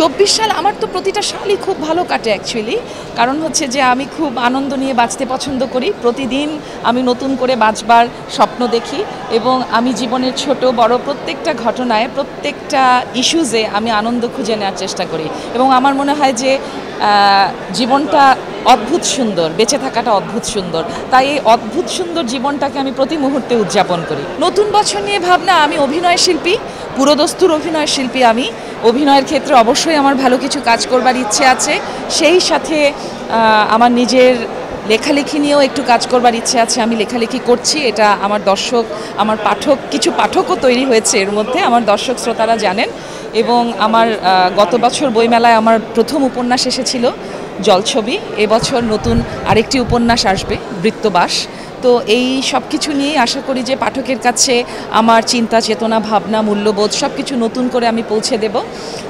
24 সাল আমার তো প্রতিটা সালই খুব ভালো কাটে অ্যাকচুয়ালি। কারণ হচ্ছে যে আমি খুব আনন্দ নিয়ে বাঁচতে পছন্দ করি। প্রতিদিন আমি নতুন করে বাঁচবার স্বপ্ন দেখি এবং আমি জীবনের ছোট বড় প্রত্যেকটা ঘটনায়, প্রত্যেকটা ইস্যুজে আমি আনন্দ খুঁজে নেওয়ার চেষ্টা করি এবং আমার মনে হয় যে জীবনটা অদ্ভুত সুন্দর, বেঁচে থাকাটা অদ্ভুত সুন্দর। তাই এই অদ্ভুত সুন্দর জীবনটাকে আমি প্রতি মুহূর্তে উদযাপন করি। নতুন বছর নিয়ে ভাবনা, আমি অভিনয় শিল্পী, পুরোদস্তুর অভিনয় শিল্পী। আমি অভিনয়ের ক্ষেত্রে অবশ্যই আমার ভালো কিছু কাজ করবার ইচ্ছে আছে, সেই সাথে আমার নিজের লেখালেখি নিয়েও একটু কাজ করবার ইচ্ছে আছে। আমি লেখালেখি করছি, এটা আমার দর্শক, আমার পাঠক, কিছু পাঠকও তৈরি হয়েছে এর মধ্যে, আমার দর্শক শ্রোতারা জানেন। এবং আমার গত বছর বইমেলায় আমার প্রথম উপন্যাস এসেছিল জলছবি। এবছর নতুন আরেকটি উপন্যাস আসবে, বৃত্তবাস। তো এই সব কিছু নিয়েই আশা করি যে পাঠকের কাছে আমার চিন্তা চেতনা ভাবনা মূল্যবোধ সব কিছু নতুন করে আমি পৌঁছে দেব।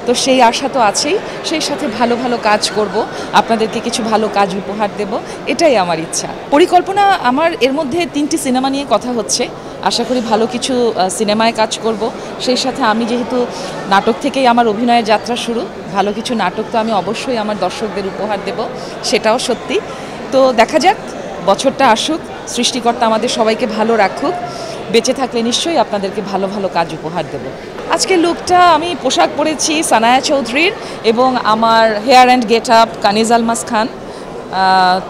তো সেই আশা তো আছেই, সেই সাথে ভালো ভালো কাজ করব, আপনাদেরকে কিছু ভালো কাজ উপহার দেব, এটাই আমার ইচ্ছা। পরিকল্পনা আমার এর মধ্যে 3টি সিনেমা নিয়ে কথা হচ্ছে। আশা করি ভালো কিছু সিনেমায় কাজ করব। সেই সাথে আমি যেহেতু নাটক থেকেই আমার অভিনয়ের যাত্রা শুরু, ভালো কিছু নাটক তো আমি অবশ্যই আমার দর্শকদের উপহার দেব, সেটাও সত্যি। তো দেখা যাক, বছরটা আসুক, সৃষ্টিকর্তা আমাদের সবাইকে ভালো রাখুক। বেঁচে থাকলে নিশ্চয়ই আপনাদেরকে ভালো ভালো কাজ উপহার দেব। আজকে লুকটা আমি পোশাক পরেছি সানায়া চৌধুরীর এবং আমার হেয়ার অ্যান্ড গেট আপ কানিজ আলমাস খান।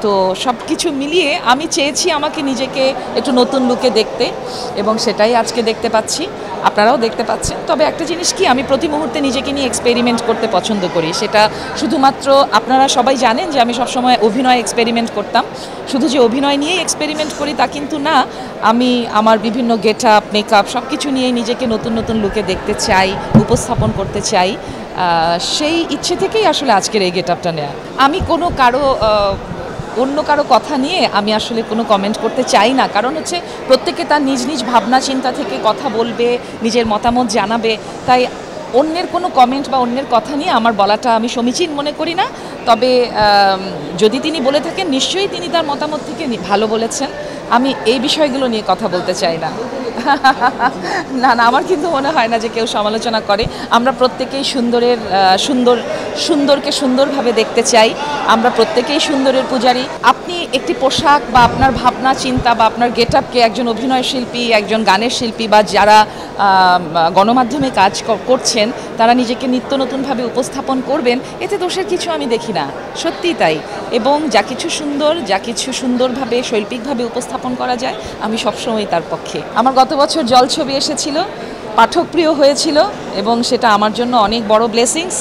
তো সব কিছু মিলিয়ে আমি চেয়েছি আমাকে নিজেকে একটু নতুন লুকে দেখতে এবং সেটাই আজকে দেখতে পাচ্ছি, আপনারাও দেখতে পাচ্ছেন। তবে একটা জিনিস কি, আমি প্রতি মুহূর্তে নিজেকে নিয়ে এক্সপেরিমেন্ট করতে পছন্দ করি। সেটা শুধুমাত্র আপনারা সবাই জানেন যে আমি সবসময় অভিনয় এক্সপেরিমেন্ট করতাম। শুধু যে অভিনয় নিয়েই এক্সপেরিমেন্ট করি তা কিন্তু না, আমি আমার বিভিন্ন গেট আপ মেকআপ সব কিছু নিয়েই নিজেকে নতুন নতুন লুকে দেখতে চাই, উপস্থাপন করতে চাই। সেই ইচ্ছে থেকেই আসলে আজকের এই গেট আপটা নেওয়া। আমি কোনো অন্য কারো কথা নিয়ে আমি আসলে কোনো কমেন্ট করতে চাই না, কারণ হচ্ছে প্রত্যেকে তার নিজ নিজ ভাবনা চিন্তা থেকে কথা বলবে, নিজের মতামত জানাবে। তাই অন্যের কোনো কমেন্ট বা অন্যের কথা নিয়ে আমার বলাটা আমি সমীচীন মনে করি না। তবে যদি তিনি বলে থাকেন, নিশ্চয়ই তিনি তার মতামত থেকে ভালো বলেছেন। আমি এই বিষয়গুলো নিয়ে কথা বলতে চাই না। না না, আমার কিন্তু মনে হয় না যে কেউ সমালোচনা করে। আমরা প্রত্যেকেই সুন্দরকে সুন্দরভাবে দেখতে চাই। আমরা প্রত্যেকেই সুন্দরের পূজারী। আপনি একটি পোশাক বা আপনার ভাবনা চিন্তা বা আপনার গেট আপকে একজন অভিনয় শিল্পী, একজন গানের শিল্পী বা যারা গণমাধ্যমে কাজ করছেন তারা নিজেকে নিত্য নতুনভাবে উপস্থাপন করবেন, এতে দোষের কিছু আমি দেখি না, সত্যিই তাই। এবং যা কিছু সুন্দরভাবে শৈল্পিকভাবে উপস্থাপন করা যায়, আমি সবসময় তার পক্ষে। আমার গত বছর জলছবি এসেছিল, পাঠকপ্রিয় হয়েছিল এবং সেটা আমার জন্য অনেক বড় ব্লেসিংস।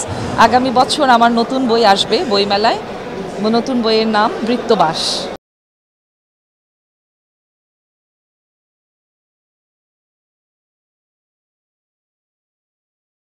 আগামী বছর আমার নতুন বই আসবে বইমেলায়, নতুন বইয়ের নাম বৃত্তবাস।